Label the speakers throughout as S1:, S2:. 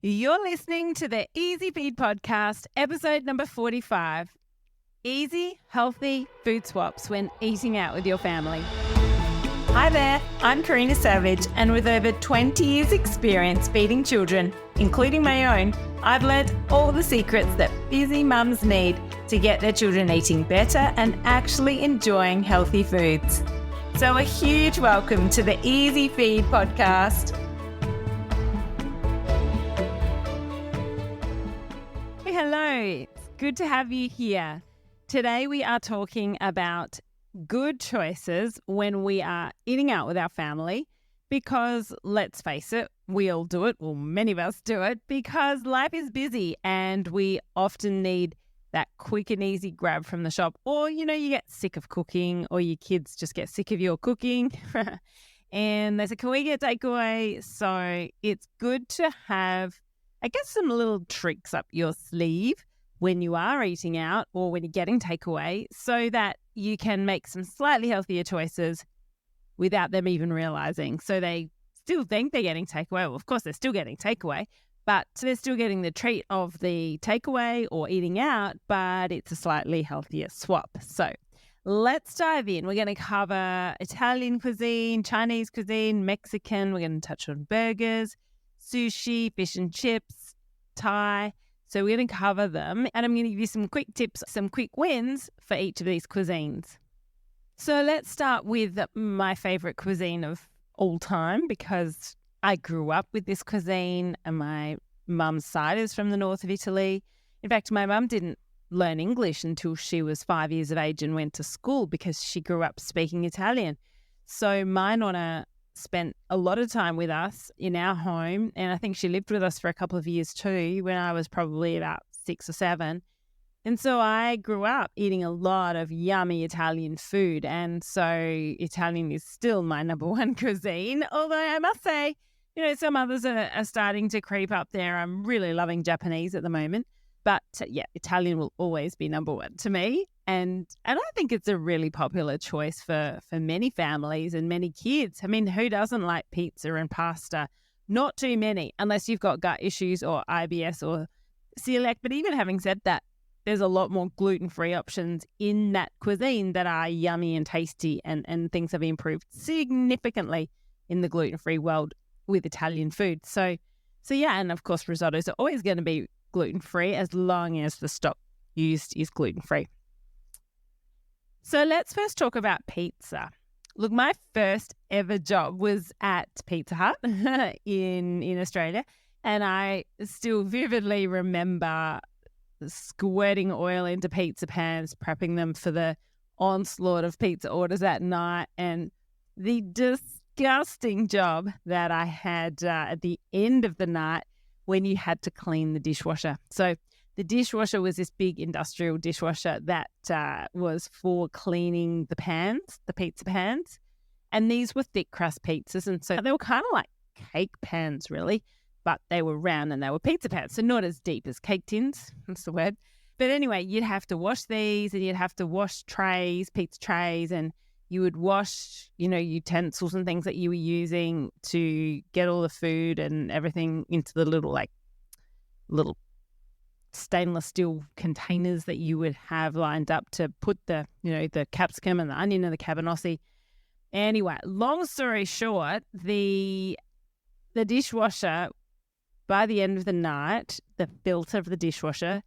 S1: You're listening to the Easy Feed Podcast, episode number 45. Easy, healthy food swaps when eating out with your family. Hi there, I'm Karina Savage, and with over 20 years experience feeding children, including my own, I've learned all the secrets that busy mums need to get their children eating better and actually enjoying healthy foods. So a huge welcome to the Easy Feed Podcast. Hello, it's good to have you here. Today we are talking about good choices when we are eating out with our family because, let's face it, we all do it, well, many of us do it, because life is busy and we often need that quick and easy grab from the shop, or, you get sick of cooking, or your kids just get sick of your cooking and they say, can we get takeaway? So it's good to have, I guess, some little tricks up your sleeve when you are eating out or when you're getting takeaway so that you can make some slightly healthier choices without them even realizing. So they still think they're getting takeaway. Well, of course, they're still getting takeaway, but they're still getting the treat of the takeaway or eating out, but it's a slightly healthier swap. So let's dive in. We're going to cover Italian cuisine, Chinese cuisine, Mexican. We're going to touch on burgers, sushi, fish and chips, Thai. So we're going to cover them, and I'm going to give you some quick tips, some quick wins for each of these cuisines. So let's start with my favorite cuisine of all time, because I grew up with this cuisine and my mum's side is from the north of Italy. In fact, my mum didn't learn English until she was 5 years of age and went to school because she grew up speaking Italian. So my nonna spent a lot of time with us in our home, and I think she lived with us for a couple of years too when I was probably about 6 or 7. And so I grew up eating a lot of yummy Italian food, and so Italian is still my number one cuisine, although I must say, some others are starting to creep up there. I'm really loving Japanese at the moment, but Italian will always be number one to me. And I think it's a really popular choice for many families and many kids. I mean, who doesn't like pizza and pasta? Not too many, unless you've got gut issues or IBS or celiac. But even having said that, there's a lot more gluten-free options in that cuisine that are yummy and tasty, and things have improved significantly in the gluten-free world with Italian food. So and of course, risottos are always going to be gluten-free as long as the stock used is gluten-free. So let's first talk about pizza. Look, my first ever job was at Pizza Hut in Australia, and I still vividly remember squirting oil into pizza pans, prepping them for the onslaught of pizza orders at night, and the disgusting job that I had at the end of the night when you had to clean the dishwasher. So the dishwasher was this big industrial dishwasher that was for cleaning the pans, the pizza pans. And these were thick crust pizzas. And so they were kind of like cake pans, really, but they were round and they were pizza pans. So not as deep as cake tins, that's the word. But anyway, you'd have to wash these, and you'd have to wash trays, pizza trays, and you would wash, utensils and things that you were using to get all the food and everything into the little stainless steel containers that you would have lined up to put the capsicum and the onion and the cabanossi. Anyway, long story short, the dishwasher, by the end of the night, the filter of the dishwasher,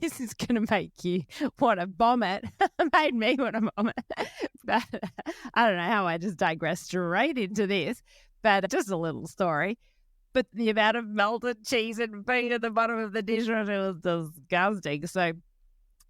S1: this is going to make you want to vomit, made me want to vomit. But I don't know how I just digressed straight into this, but just a little story. But the amount of melted cheese and bean at the bottom of the dishwasher was disgusting. So,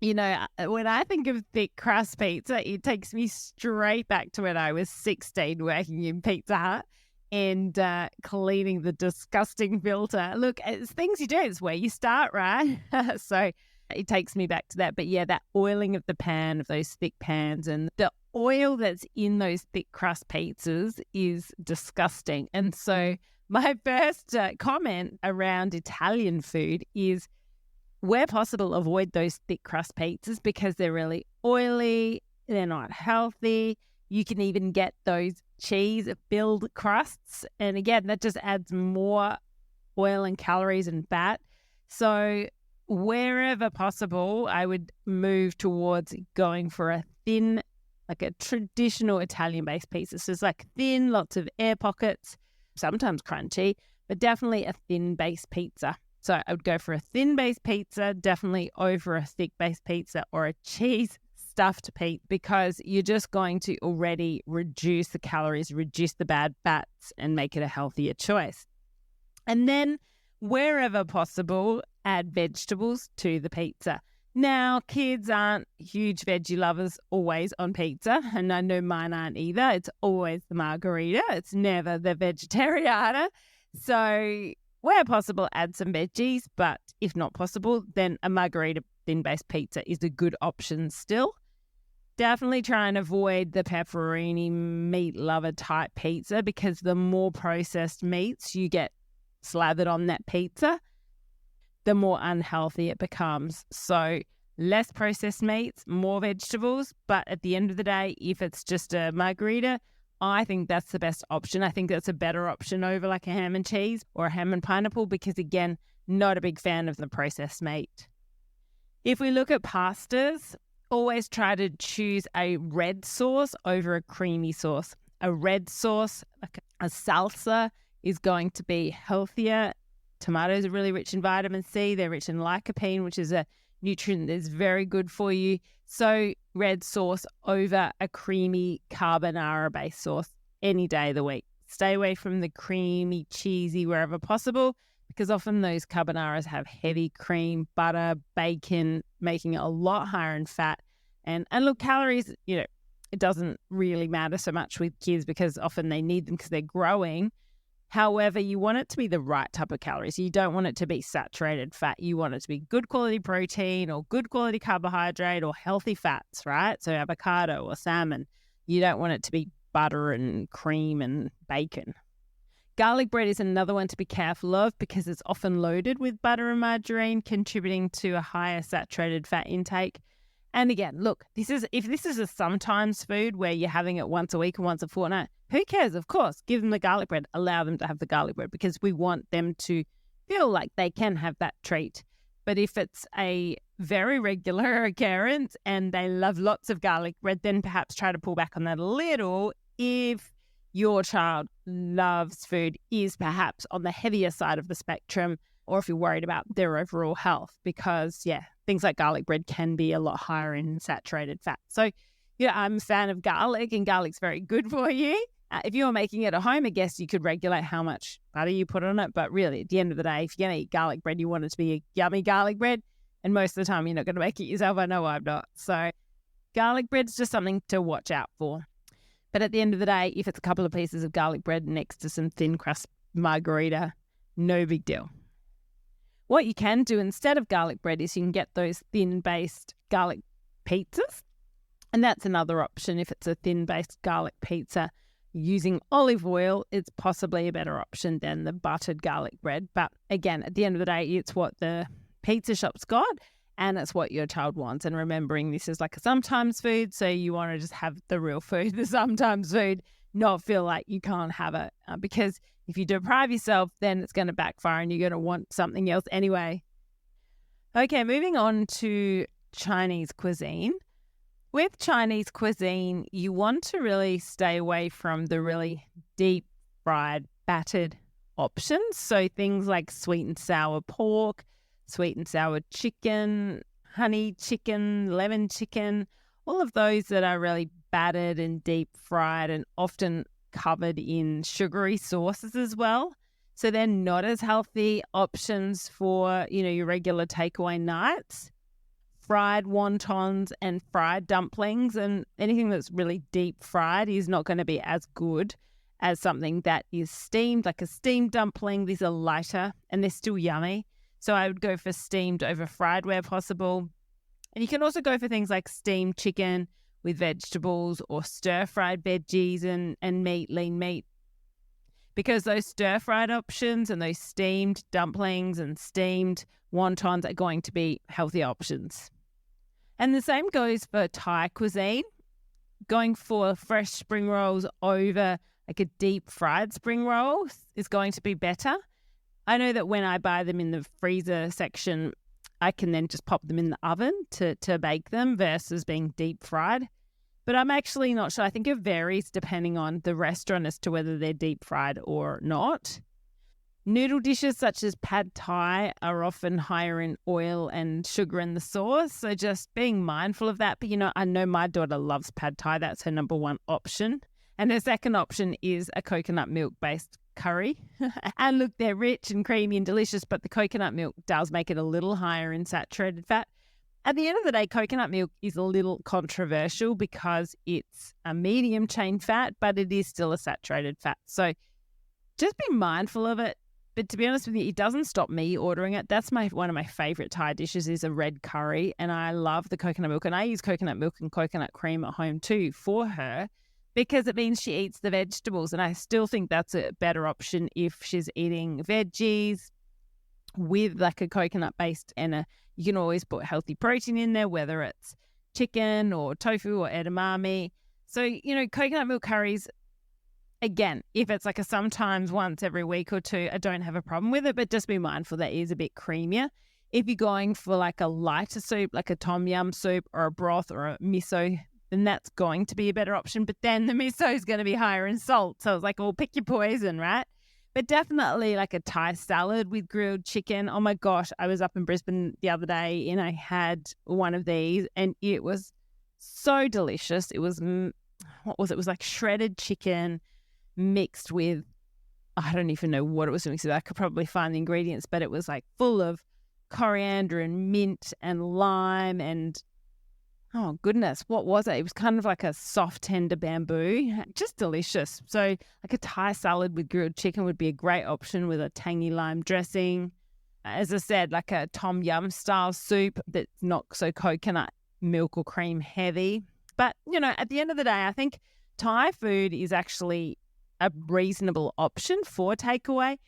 S1: when I think of thick crust pizza, it takes me straight back to when I was 16 working in Pizza Hut and cleaning the disgusting filter. Look, it's things you do. It's where you start, right? So it takes me back to that. But yeah, that oiling of the pan, of those thick pans, and the oil that's in those thick crust pizzas is disgusting. And so my first comment around Italian food is, where possible, avoid those thick crust pizzas because they're really oily, they're not healthy. You can even get those cheese-filled crusts. And again, that just adds more oil and calories and fat. So wherever possible, I would move towards going for a thin, like a traditional Italian-based pizza. So it's like thin, lots of air pockets, sometimes crunchy, but definitely a thin-based pizza. So I would go for a thin-based pizza, definitely over a thick-based pizza or a cheese-stuffed pizza, because you're just going to already reduce the calories, reduce the bad fats, and make it a healthier choice. And then wherever possible, add vegetables to the pizza. Now, kids aren't huge veggie lovers always on pizza, and I know mine aren't either. It's always the margherita. It's never the vegetariana. So where possible, add some veggies, but if not possible, then a margherita thin-based pizza is a good option still. Definitely try and avoid the pepperoni meat lover type pizza, because the more processed meats you get slathered on that pizza, the more unhealthy it becomes. So less processed meats, more vegetables. But at the end of the day, if it's just a margherita, I think that's the best option. I think that's a better option over like a ham and cheese or a ham and pineapple, because again, not a big fan of the processed meat. If we look at pastas, always try to choose a red sauce over a creamy sauce. A red sauce, like a salsa, is going to be healthier. Tomatoes are really rich in vitamin C. They're rich in lycopene, which is a nutrient that's very good for you. So red sauce over a creamy carbonara-based sauce any day of the week. Stay away from the creamy, cheesy wherever possible, because often those carbonaras have heavy cream, butter, bacon, making it a lot higher in fat. And look, calories, it doesn't really matter so much with kids, because often they need them because they're growing. However, you want it to be the right type of calories. You don't want it to be saturated fat. You want it to be good quality protein or good quality carbohydrate or healthy fats, right? So avocado or salmon. You don't want it to be butter and cream and bacon. Garlic bread is another one to be careful of, because it's often loaded with butter and margarine, contributing to a higher saturated fat intake. And again, look, if this is a sometimes food where you're having it once a week and once a fortnight, who cares? Of course, give them the garlic bread. Allow them to have the garlic bread, because we want them to feel like they can have that treat. But if it's a very regular occurrence and they love lots of garlic bread, then perhaps try to pull back on that a little if your child loves food, is perhaps on the heavier side of the spectrum, or if you're worried about their overall health, because, things like garlic bread can be a lot higher in saturated fat. So, I'm a fan of garlic, and garlic's very good for you. If you're making it at home, I guess you could regulate how much butter you put on it. But really, at the end of the day, if you're going to eat garlic bread, you want it to be a yummy garlic bread. And most of the time, you're not going to make it yourself. I know I'm not. So garlic bread's just something to watch out for. But at the end of the day, if it's a couple of pieces of garlic bread next to some thin crust margherita, no big deal. What you can do instead of garlic bread is you can get those thin-based garlic pizzas. And that's another option. If it's a thin-based garlic pizza using olive oil, it's possibly a better option than the buttered garlic bread. But again, at the end of the day, it's what the pizza shop's got, and it's what your child wants. And remembering this is like a sometimes food, so you want to just have the real food, the sometimes food, not feel like you can't have it. Because if you deprive yourself, then it's going to backfire and you're going to want something else anyway. Okay, moving on to Chinese cuisine. With Chinese cuisine, you want to really stay away from the really deep fried, battered options. So things like sweet and sour pork, sweet and sour chicken, honey chicken, lemon chicken, all of those that are really battered and deep fried and often covered in sugary sauces as well. So they're not as healthy options for, your regular takeaway nights. Fried wontons and fried dumplings and anything that's really deep fried is not going to be as good as something that is steamed, like a steamed dumpling. These are lighter and they're still yummy. So I would go for steamed over fried where possible. And you can also go for things like steamed chicken with vegetables or stir-fried veggies and meat, lean meat. Because those stir-fried options and those steamed dumplings and steamed wontons are going to be healthy options. And the same goes for Thai cuisine. Going for fresh spring rolls over like a deep fried spring roll is going to be better. I know that when I buy them in the freezer section, I can then just pop them in the oven to bake them versus being deep fried. But I'm actually not sure. I think it varies depending on the restaurant as to whether they're deep fried or not. Noodle dishes such as pad thai are often higher in oil and sugar in the sauce. So just being mindful of that. But, I know my daughter loves pad thai. That's her number one option. And her second option is a coconut milk-based curry. And look, they're rich and creamy and delicious, but the coconut milk does make it a little higher in saturated fat. At the end of the day, coconut milk is a little controversial because it's a medium chain fat, but it is still a saturated fat. So just be mindful of it. But to be honest with you, it doesn't stop me ordering it. That's one of my favorite Thai dishes is a red curry. And I love the coconut milk. And I use coconut milk and coconut cream at home too for her because it means she eats the vegetables. And I still think that's a better option if she's eating veggies with like a coconut based and you can always put healthy protein in there, whether it's chicken or tofu or edamame. So, coconut milk curries, again, if it's like a sometimes once every week or two, I don't have a problem with it, but just be mindful that it is a bit creamier. If you're going for like a lighter soup, like a tom yum soup or a broth or a miso, then that's going to be a better option. But then the miso is going to be higher in salt. So it's like, well, pick your poison, right? But definitely like a Thai salad with grilled chicken. Oh my gosh, I was up in Brisbane the other day and I had one of these and it was so delicious. It was, what was it? It was like shredded chicken mixed with, I don't even know what it was mixed with. I could probably find the ingredients, but it was like full of coriander and mint and lime and, oh goodness, what was it? It was kind of like a soft, tender bamboo, just delicious. So like a Thai salad with grilled chicken would be a great option with a tangy lime dressing. As I said, like a tom yum style soup that's not so coconut milk or cream heavy. But, at the end of the day, I think Thai food is actually a reasonable option for takeaway,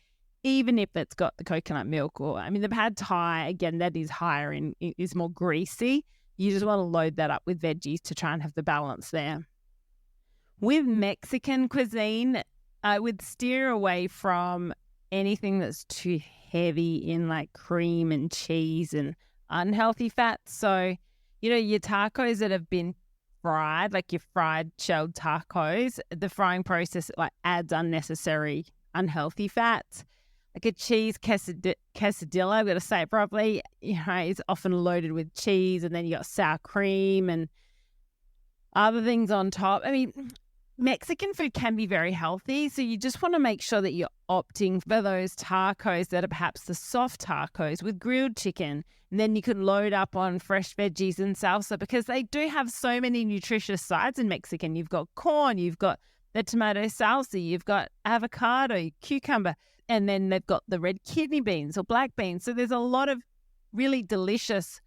S1: even if it's got the coconut milk the pad Thai, again, that is higher in, is more greasy. You just want to load that up with veggies to try and have the balance there. With Mexican cuisine, I would steer away from anything that's too heavy in like cream and cheese and unhealthy fats. So, your tacos that have been fried, like your fried shelled tacos, the frying process adds unnecessary unhealthy fats. Like a cheese quesadilla, I've got to say it properly, it's often loaded with cheese and then you got sour cream and other things on top. Mexican food can be very healthy, so you just want to make sure that you're opting for those tacos that are perhaps the soft tacos with grilled chicken. And then you can load up on fresh veggies and salsa because they do have so many nutritious sides in Mexican. You've got corn, you've got the tomato salsa, you've got avocado, cucumber, and then they've got the red kidney beans or black beans. So there's a lot of really delicious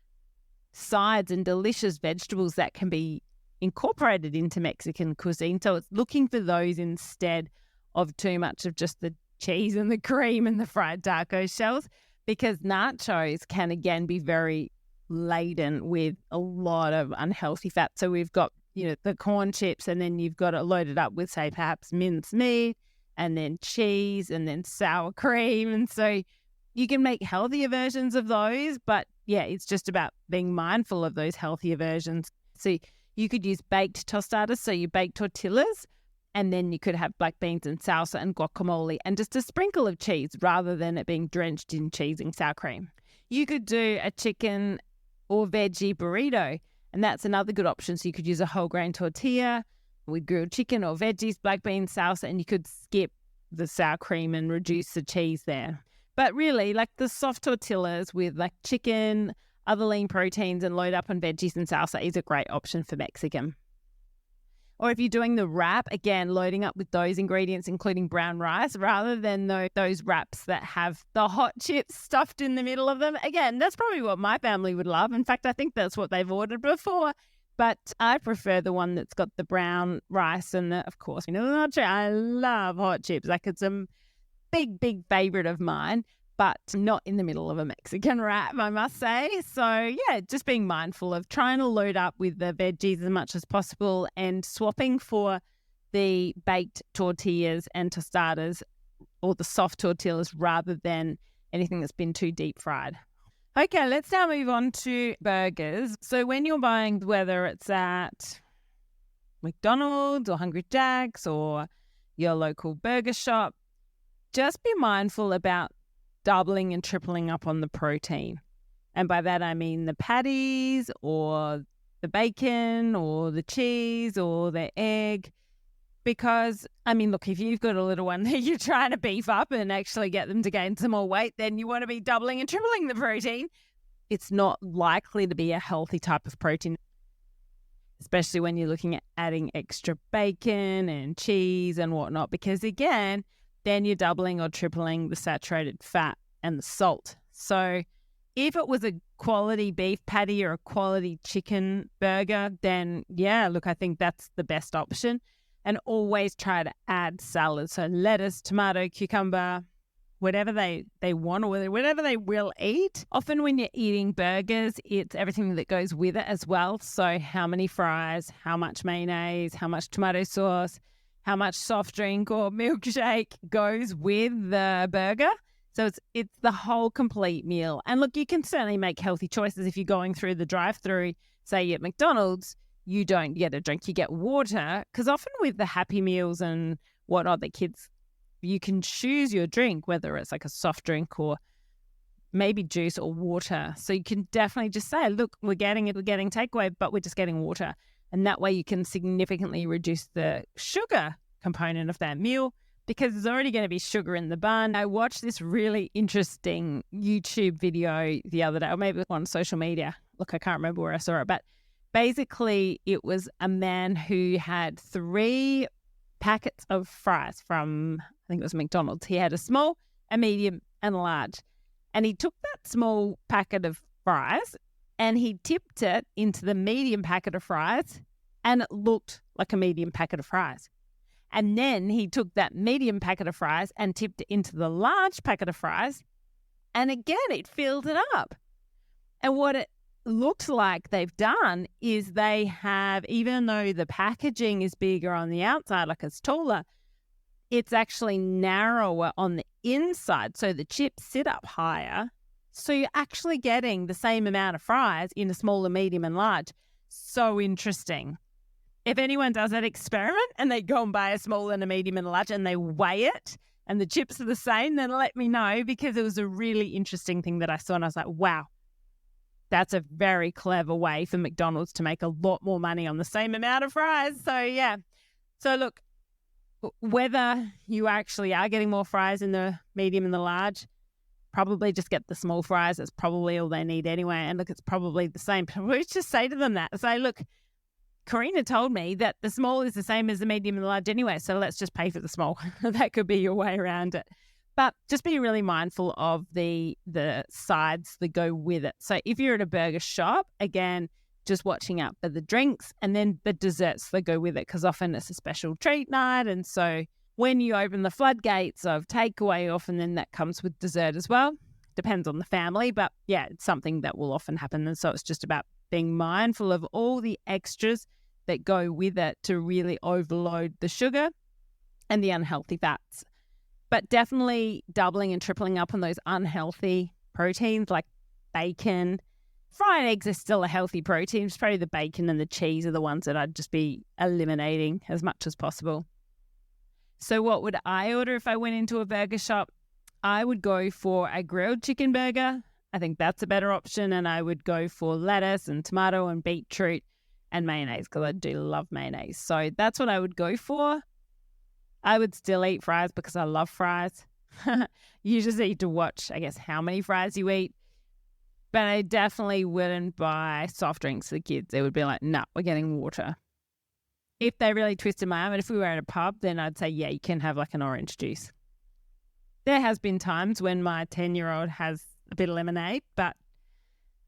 S1: sides and delicious vegetables that can be incorporated into Mexican cuisine. So it's looking for those instead of too much of just the cheese and the cream and the fried taco shells, because nachos can again be very laden with a lot of unhealthy fat. So we've got, the corn chips and then you've got it loaded up with, say, perhaps minced meat and then cheese and then sour cream. And so you can make healthier versions of those, but yeah, it's just about being mindful of those healthier versions. So you could use baked tostadas, so you bake tortillas, and then you could have black beans and salsa and guacamole and just a sprinkle of cheese rather than it being drenched in cheese and sour cream. You could do a chicken or veggie burrito, and that's another good option. So you could use a whole grain tortilla with grilled chicken or veggies, black beans, salsa, and you could skip the sour cream and reduce the cheese there. But really, like the soft tortillas with like chicken, other lean proteins, and load up on veggies and salsa is a great option for Mexican. Or if you're doing the wrap, again, loading up with those ingredients, including brown rice, rather than those wraps that have the hot chips stuffed in the middle of them. Again, that's probably what my family would love. In fact, I think that's what they've ordered before. But I prefer the one that's got the brown rice and, of course, the nacho. I love hot chips. Like it's a big, big favorite of mine, but not in the middle of a Mexican wrap, I must say. So, yeah, just being mindful of trying to load up with the veggies as much as possible and swapping for the baked tortillas and tostadas or the soft tortillas rather than anything that's been too deep fried. Okay, let's now move on to burgers. So when you're buying, whether it's at McDonald's or Hungry Jack's or your local burger shop, just be mindful about doubling and tripling up on the protein. And by that, I mean the patties or the bacon or the cheese or the egg. Because, I mean, look, if you've got a little one that you're trying to beef up and actually get them to gain some more weight, then you want to be doubling and tripling the protein. It's not likely to be a healthy type of protein, especially when you're looking at adding extra bacon and cheese and whatnot, because again, then you're doubling or tripling the saturated fat and the salt. So if it was a quality beef patty or a quality chicken burger, then yeah, look, I think that's the best option. And always try to add salad. So lettuce, tomato, cucumber, whatever they want or whatever they will eat. Often when you're eating burgers, it's everything that goes with it as well. So how many fries, how much mayonnaise, how much tomato sauce, how much soft drink or milkshake goes with the burger. So it's the whole complete meal. And look, you can certainly make healthy choices if you're going through the drive-through, say at McDonald's. You don't get a drink, you get water. Because often with the Happy Meals and whatnot, the kids, you can choose your drink, whether it's like a soft drink or maybe juice or water. So you can definitely just say, look, we're getting takeaway, but we're just getting water. And that way you can significantly reduce the sugar component of that meal because there's already going to be sugar in the bun. I watched this really interesting YouTube video the other day, or maybe on social media. Look, I can't remember where I saw it, but basically, it was a man who had 3 packets of fries from, I think it was McDonald's. He had a small, a medium, and a large. And he took that small packet of fries and he tipped it into the medium packet of fries, and it looked like a medium packet of fries. And then he took that medium packet of fries and tipped it into the large packet of fries, and again, it filled it up. And what it looks like they've done is they have, even though the packaging is bigger on the outside, like it's taller, it's actually narrower on the inside. So the chips sit up higher. So you're actually getting the same amount of fries in a smaller, medium and large. So interesting. If anyone does that experiment and they go and buy a small and a medium and a large and they weigh it and the chips are the same, then let me know, because it was a really interesting thing that I saw and I was like, wow. That's a very clever way for McDonald's to make a lot more money on the same amount of fries. So, yeah. So, look, whether you actually are getting more fries in the medium and the large, probably just get the small fries. That's probably all they need anyway. And look, it's probably the same. We just say to them that. Say, look, Karina told me that the small is the same as the medium and the large anyway, so let's just pay for the small. That could be your way around it. But just be really mindful of the sides that go with it. So if you're at a burger shop, again, just watching out for the drinks and then the desserts that go with it, because often it's a special treat night. And so when you open the floodgates of takeaway, often then that comes with dessert as well. Depends on the family, but yeah, it's something that will often happen. And so it's just about being mindful of all the extras that go with it to really overload the sugar and the unhealthy fats. But definitely doubling and tripling up on those unhealthy proteins like bacon. Fried eggs are still a healthy protein. It's probably the bacon and the cheese are the ones that I'd just be eliminating as much as possible. So what would I order if I went into a burger shop? I would go for a grilled chicken burger. I think that's a better option. And I would go for lettuce and tomato and beetroot and mayonnaise, because I do love mayonnaise. So that's what I would go for. I would still eat fries because I love fries. You just need to watch, I guess, how many fries you eat. But I definitely wouldn't buy soft drinks for the kids. They would be like, no, we're getting water. If they really twisted my arm, and if we were at a pub, then I'd say, yeah, you can have like an orange juice. There has been times when my 10-year-old has a bit of lemonade, but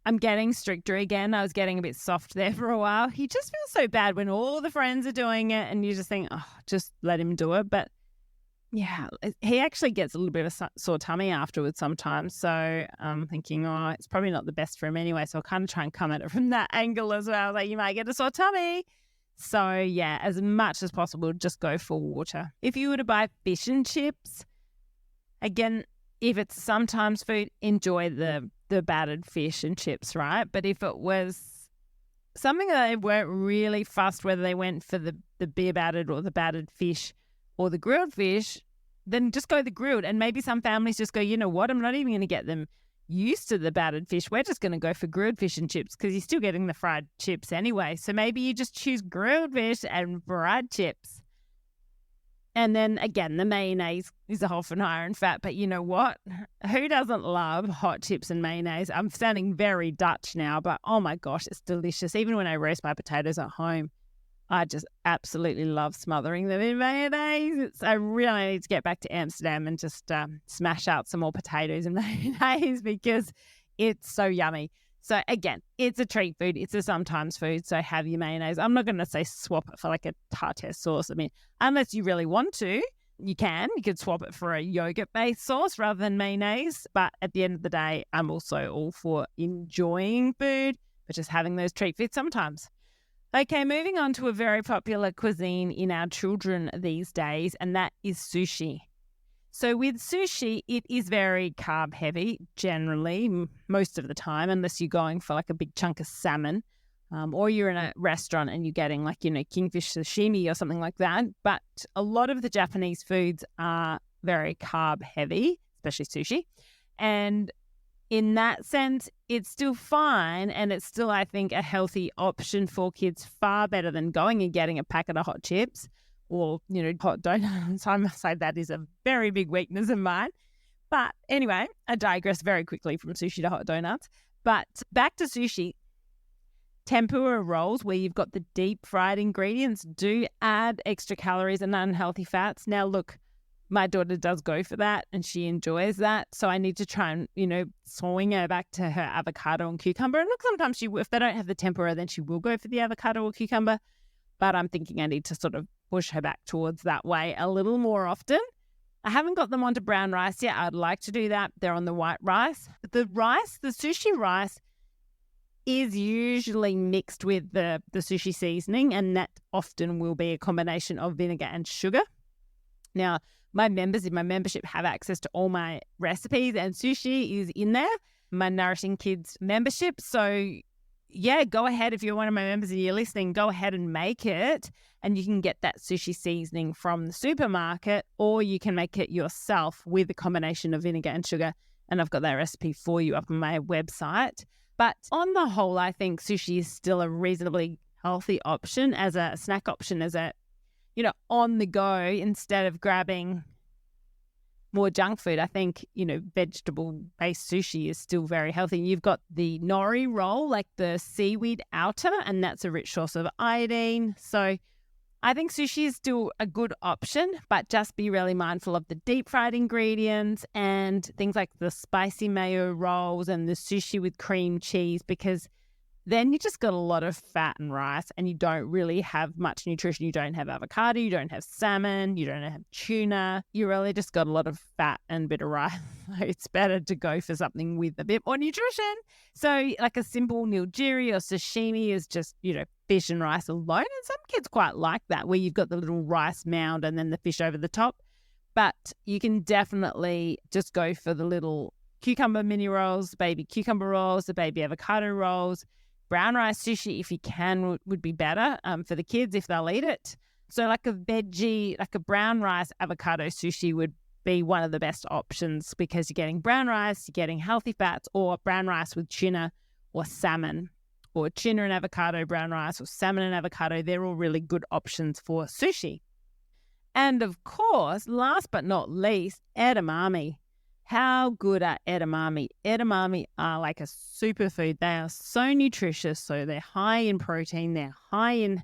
S1: I'm getting stricter again. I was getting a bit soft there for a while. You just feel so bad when all the friends are doing it and you just think, oh, just let him do it. But yeah, he actually gets a little bit of a sore tummy afterwards sometimes. So I'm thinking, oh, it's probably not the best for him anyway. So I'll kind of try and come at it from that angle as well. Like, you might get a sore tummy. So yeah, as much as possible, just go for water. If you were to buy fish and chips, Again, if it's sometimes food, enjoy the battered fish and chips, right? But if it was something that they weren't really fussed whether they went for the beer battered or the battered fish or the grilled fish, then just go the grilled. And maybe some families just go, you know what, I'm not even going to get them used to the battered fish. We're just going to go for grilled fish and chips because you're still getting the fried chips anyway. So maybe you just choose grilled fish and fried chips. And then again, the mayonnaise is often higher in fat, but you know what? Who doesn't love hot chips and mayonnaise? I'm sounding very Dutch now, but oh my gosh, it's delicious. Even when I roast my potatoes at home, I just absolutely love smothering them in mayonnaise. I really need to get back to Amsterdam and just smash out some more potatoes and mayonnaise because it's so yummy. So again, it's a treat food. It's a sometimes food. So have your mayonnaise. I'm not going to say swap it for like a tartare sauce. I mean, unless you really want to, you can. You could swap it for a yogurt-based sauce rather than mayonnaise. But at the end of the day, I'm also all for enjoying food, but just having those treat foods sometimes. Okay, moving on to a very popular cuisine in our children these days, and that is sushi. So with sushi, it is very carb heavy generally, most of the time, unless you're going for like a big chunk of salmon or you're in a restaurant and you're getting like, you know, kingfish sashimi or something like that. But a lot of the Japanese foods are very carb heavy, especially sushi. And in that sense, it's still fine and it's still, I think, a healthy option for kids, far better than going and getting a packet of hot chips or, you know, hot donuts. I must say that is a very big weakness of mine. But anyway, I digress very quickly from sushi to hot donuts. But back to sushi, tempura rolls where you've got the deep fried ingredients do add extra calories and unhealthy fats. Now, look, my daughter does go for that and she enjoys that. So I need to try and, you know, swing her back to her avocado and cucumber. And look, sometimes if they don't have the tempura, then she will go for the avocado or cucumber. But I'm thinking I need to sort of push her back towards that way a little more often. I haven't got them onto brown rice yet. I'd like to do that. They're on the white rice. The sushi rice is usually mixed with the sushi seasoning, and that often will be a combination of vinegar and sugar. Now, my members in my membership have access to all my recipes, and sushi is in there, my Nourishing Kids membership. So yeah, go ahead. If you're one of my members and you're listening, go ahead and make it. And you can get that sushi seasoning from the supermarket, or you can make it yourself with a combination of vinegar and sugar. And I've got that recipe for you up on my website. But on the whole, I think sushi is still a reasonably healthy option as a snack option, as a, you know, on the go instead of grabbing more junk food. I think, you know, vegetable-based sushi is still very healthy. You've got the nori roll, like the seaweed outer, and that's a rich source of iodine. So I think sushi is still a good option, but just be really mindful of the deep fried ingredients and things like the spicy mayo rolls and the sushi with cream cheese, because then you just got a lot of fat and rice and you don't really have much nutrition. You don't have avocado, you don't have salmon, you don't have tuna. You really just got a lot of fat and a bit of rice. It's better to go for something with a bit more nutrition. So like a simple nigiri or sashimi is just, you know, fish and rice alone. And some kids quite like that, where you've got the little rice mound and then the fish over the top. But you can definitely just go for the little cucumber mini rolls, baby cucumber rolls, the baby avocado rolls. Brown rice sushi, if you can, would be better for the kids if they'll eat it. So like a veggie, like a brown rice avocado sushi would be one of the best options, because you're getting brown rice, you're getting healthy fats, or brown rice with tuna or salmon, or tuna and avocado brown rice, or salmon and avocado. They're all really good options for sushi. And of course, last but not least, edamame. How good are edamame? Edamame are like a superfood. They are so nutritious. So they're high in protein. They're high in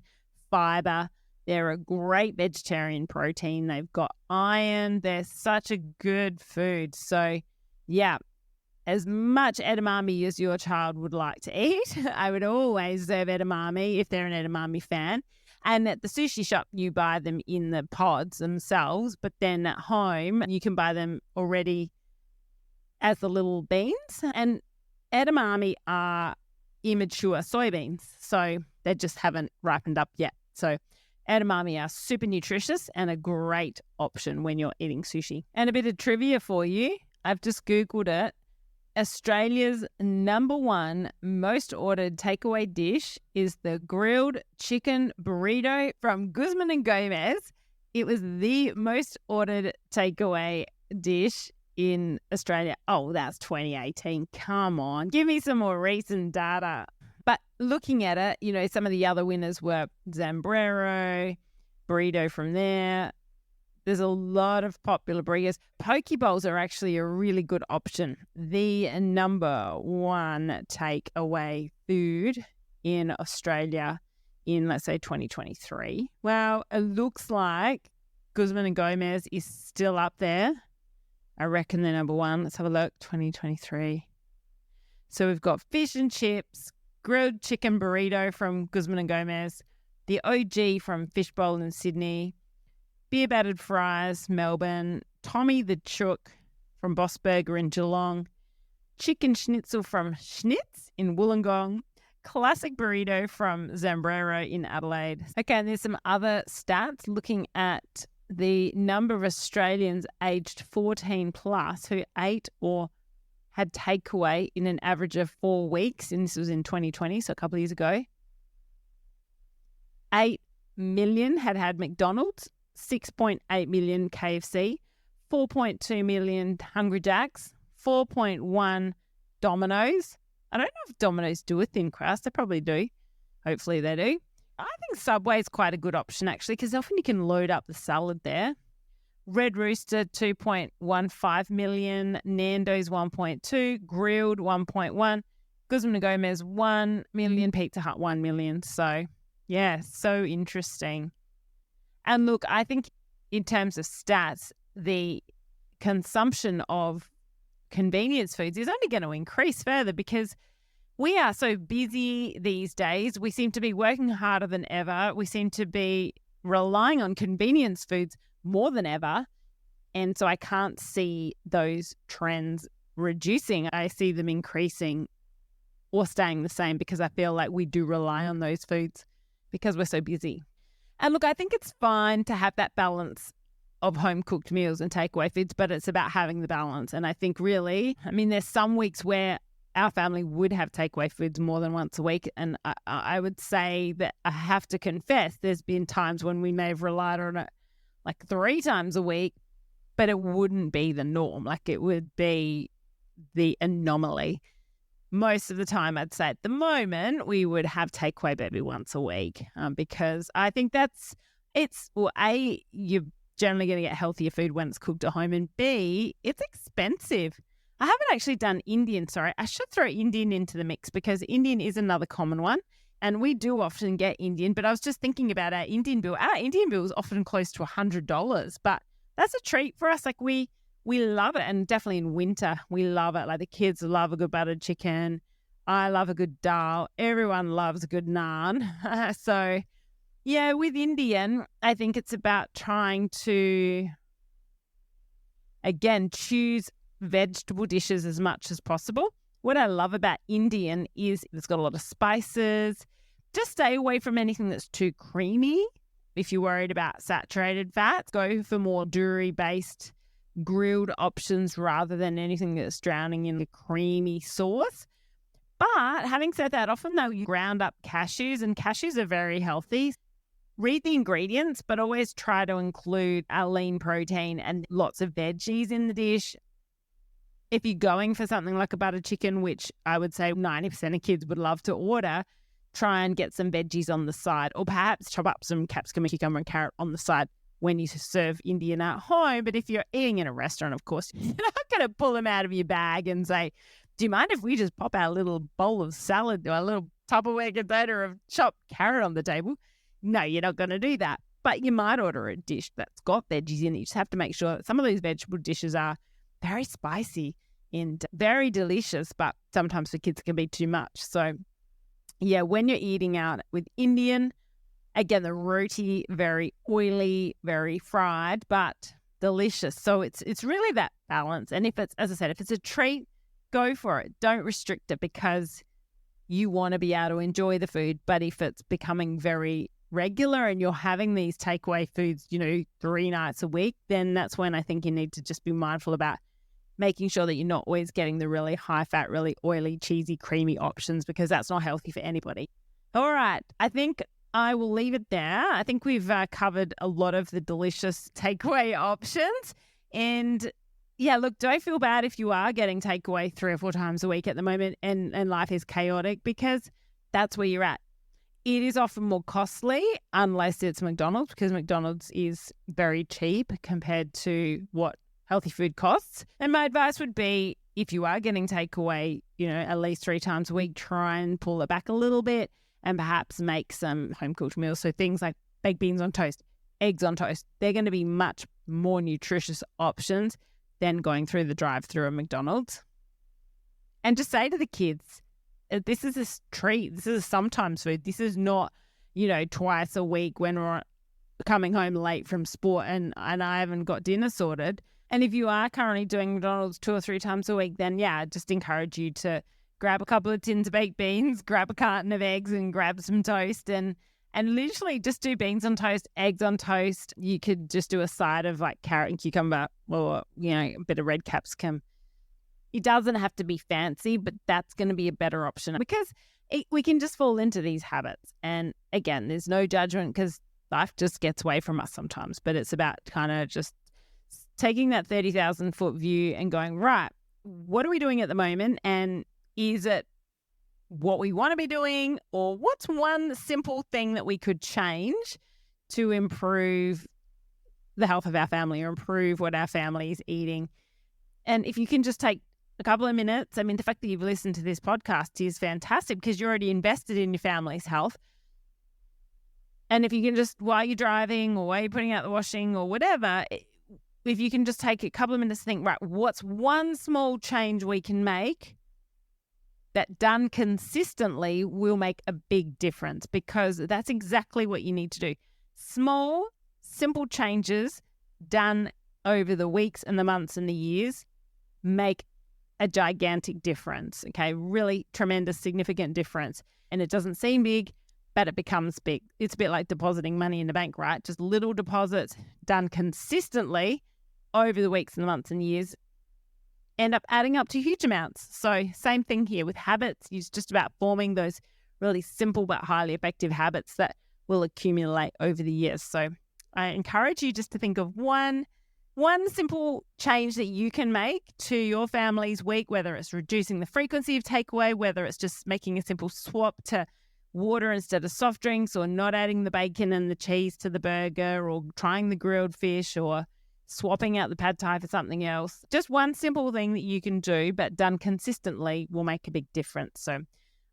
S1: fiber. They're a great vegetarian protein. They've got iron. They're such a good food. So yeah, as much edamame as your child would like to eat, I would always serve edamame if they're an edamame fan. And at the sushi shop, you buy them in the pods themselves, but then at home, you can buy them already as the little beans. And edamame are immature soybeans, so they just haven't ripened up yet. So Edamame are super nutritious and a great option when you're eating sushi. And a bit of trivia for you. I've just Googled it. Australia's #1 most ordered takeaway dish is the grilled chicken burrito from 𝐲𝐚𝐬𝐲. It was the most ordered takeaway dish in Australia. Oh, that's 2018. Come on. Give me some more recent data. But looking at it, some of the other winners were Zambrero, burrito from there. There's a lot of popular burritos. Poke bowls are actually a really good option. The #1 takeaway food in Australia in, let's say, 2023. Well, it looks like 𝐲𝐚𝐬𝐲 is still up there. I reckon they're #1. Let's have a look. 2023. So we've got fish and chips, grilled chicken burrito from 𝐲𝐚𝐬𝐲, the OG from Fishbowl in Sydney, beer battered fries, Melbourne, Tommy the Chook from Boss Burger in Geelong, chicken schnitzel from Schnitz in Wollongong, classic burrito from Zambrero in Adelaide. Okay, and there's some other stats looking at the number of Australians aged 14 plus who ate or had takeaway in an average of 4 weeks, and this was in 2020, so a couple of years ago. 8 million had McDonald's, 6.8 million KFC, 4.2 million Hungry Jacks, 4.1 Domino's. I don't know if Domino's do a thin crust. They probably do. Hopefully they do. I think Subway is quite a good option, actually, because often you can load up the salad there. Red Rooster, 2.15 million. Nando's, 1.2. Grilled, 1.1. 𝐲𝐚𝐬𝐲, 1 million. Pizza Hut, 1 million. So, yeah, so interesting. And look, I think in terms of stats, the consumption of convenience foods is only going to increase further because we are so busy these days. We seem to be working harder than ever. We seem to be relying on convenience foods more than ever. And so I can't see those trends reducing. I see them increasing or staying the same because I feel like we do rely on those foods because we're so busy. And look, I think it's fine to have that balance of home-cooked meals and takeaway foods, but it's about having the balance. And I think really, there's some weeks where our family would have takeaway foods more than once a week. And I would say that I have to confess there's been times when we may have relied on it like 3 times a week, but it wouldn't be the norm. Like it would be the anomaly. Most of the time, I'd say at the moment, we would have takeaway maybe once a week because I think you're generally going to get healthier food when it's cooked at home, and B, it's expensive. I haven't actually done Indian, sorry. I should throw Indian into the mix because Indian is another common one, and we do often get Indian, but I was just thinking about our Indian bill. Our Indian bill is often close to $100, but that's a treat for us. Like we love it, and definitely in winter, we love it. Like the kids love a good buttered chicken. I love a good dal. Everyone loves a good naan. So, yeah, with Indian, I think it's about trying to, again, choose vegetable dishes as much as possible. What I love about Indian is it's got a lot of spices. Just stay away from anything that's too creamy. If you're worried about saturated fats, go for more dairy-based grilled options rather than anything that's drowning in the creamy sauce. But having said that, often though you ground up cashews, and cashews are very healthy. Read the ingredients, but always try to include a lean protein and lots of veggies in the dish. If you're going for something like a butter chicken, which I would say 90% of kids would love to order, try and get some veggies on the side, or perhaps chop up some capsicum, cucumber and carrot on the side when you serve Indian at home. But if you're eating in a restaurant, of course, you're not going to pull them out of your bag and say, do you mind if we just pop our little bowl of salad or a little Tupperware container of chopped carrot on the table? No, you're not going to do that. But you might order a dish that's got veggies in it. You just have to make sure that some of these vegetable dishes are very spicy and very delicious, but sometimes for kids it can be too much. So, yeah, when you're eating out with Indian, again, the roti, very oily, very fried, but delicious. So it's really that balance. And if it's, as I said, if it's a treat, go for it. Don't restrict it because you want to be able to enjoy the food. But if it's becoming very regular and you're having these takeaway foods, 3 nights a week, then that's when I think you need to just be mindful about making sure that you're not always getting the really high fat, really oily, cheesy, creamy options, because that's not healthy for anybody. All right. I think I will leave it there. I think we've covered a lot of the delicious takeaway options. And yeah, look, don't feel bad if you are getting takeaway 3 or 4 times a week at the moment and life is chaotic, because that's where you're at. It is often more costly unless it's McDonald's, because McDonald's is very cheap compared to what healthy food costs. And my advice would be, if you are getting takeaway, at least 3 times a week, try and pull it back a little bit and perhaps make some home-cooked meals. So things like baked beans on toast, eggs on toast, they're going to be much more nutritious options than going through the drive-through at McDonald's. And just say to the kids, this is a treat. This is a sometimes food. This is not, twice a week when we're coming home late from sport and I haven't got dinner sorted. And if you are currently doing McDonald's 2 or 3 times a week, then yeah, I just encourage you to grab a couple of tins of baked beans, grab a carton of eggs and grab some toast and literally just do beans on toast, eggs on toast. You could just do a side of like carrot and cucumber or, a bit of red capsicum. It doesn't have to be fancy, but that's going to be a better option, because we can just fall into these habits. And again, there's no judgment, because life just gets away from us sometimes, but it's about kind of just taking that 30,000 foot view and going, right, what are we doing at the moment? And is it what we want to be doing? Or what's one simple thing that we could change to improve the health of our family or improve what our family is eating? And if you can just take a couple of minutes, the fact that you've listened to this podcast is fantastic, because you're already invested in your family's health. And if you can just, while you're driving or while you're putting out the washing or whatever, if you can just take a couple of minutes to think, right, what's one small change we can make that done consistently will make a big difference, because that's exactly what you need to do. Small, simple changes done over the weeks and the months and the years make a gigantic difference, okay? Really tremendous, significant difference. And it doesn't seem big, but it becomes big. It's a bit like depositing money in the bank, right? Just little deposits done consistently over the weeks and the months and years end up adding up to huge amounts. So same thing here with habits. It's just about forming those really simple but highly effective habits that will accumulate over the years. So I encourage you just to think of one simple change that you can make to your family's week, whether it's reducing the frequency of takeaway, whether it's just making a simple swap to water instead of soft drinks, or not adding the bacon and the cheese to the burger, or trying the grilled fish, or swapping out the pad thai for something else. Just one simple thing that you can do, but done consistently, will make a big difference. So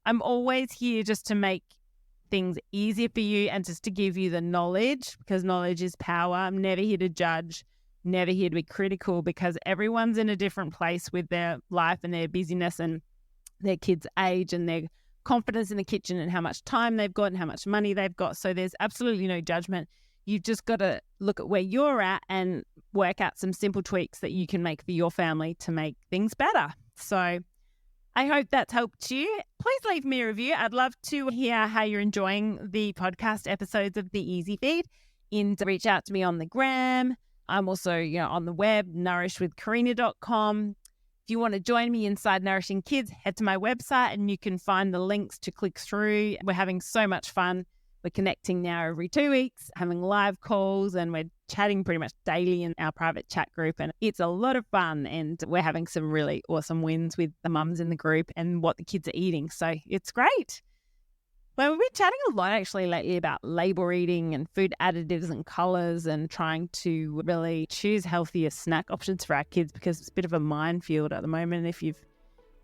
S1: I'm always here just to make things easier for you and just to give you the knowledge, because knowledge is power. I'm never here to judge, never here to be critical, because everyone's in a different place with their life and their busyness and their kids' age and their confidence in the kitchen and how much time they've got and how much money they've got. So there's absolutely no judgment. You've just got to look at where you're at and work out some simple tweaks that you can make for your family to make things better. So I hope that's helped you. Please leave me a review. I'd love to hear how you're enjoying the podcast episodes of the Easy Feed. And reach out to me on the gram. I'm also, on the web, nourishwithkarina.com. If you want to join me inside Nourishing Kids, head to my website and you can find the links to click through. We're having so much fun. We're connecting now every 2 weeks, having live calls, and we're chatting pretty much daily in our private chat group. And it's a lot of fun, and we're having some really awesome wins with the mums in the group and what the kids are eating. So it's great. Well, we've been chatting a lot actually lately about label reading and food additives and colours, and trying to really choose healthier snack options for our kids, because it's a bit of a minefield at the moment if you've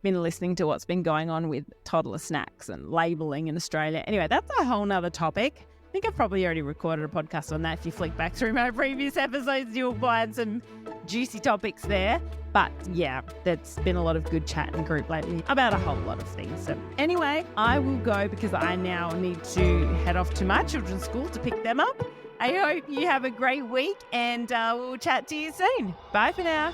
S1: been listening to what's been going on with toddler snacks and labelling in Australia. Anyway, that's a whole nother topic. I think I've probably already recorded a podcast on that. If you flick back through my previous episodes, you'll find some juicy topics there. But yeah, there's been a lot of good chat in group lately about a whole lot of things. So anyway, I will go because I now need to head off to my children's school to pick them up. I hope you have a great week, and we'll chat to you soon. Bye for now.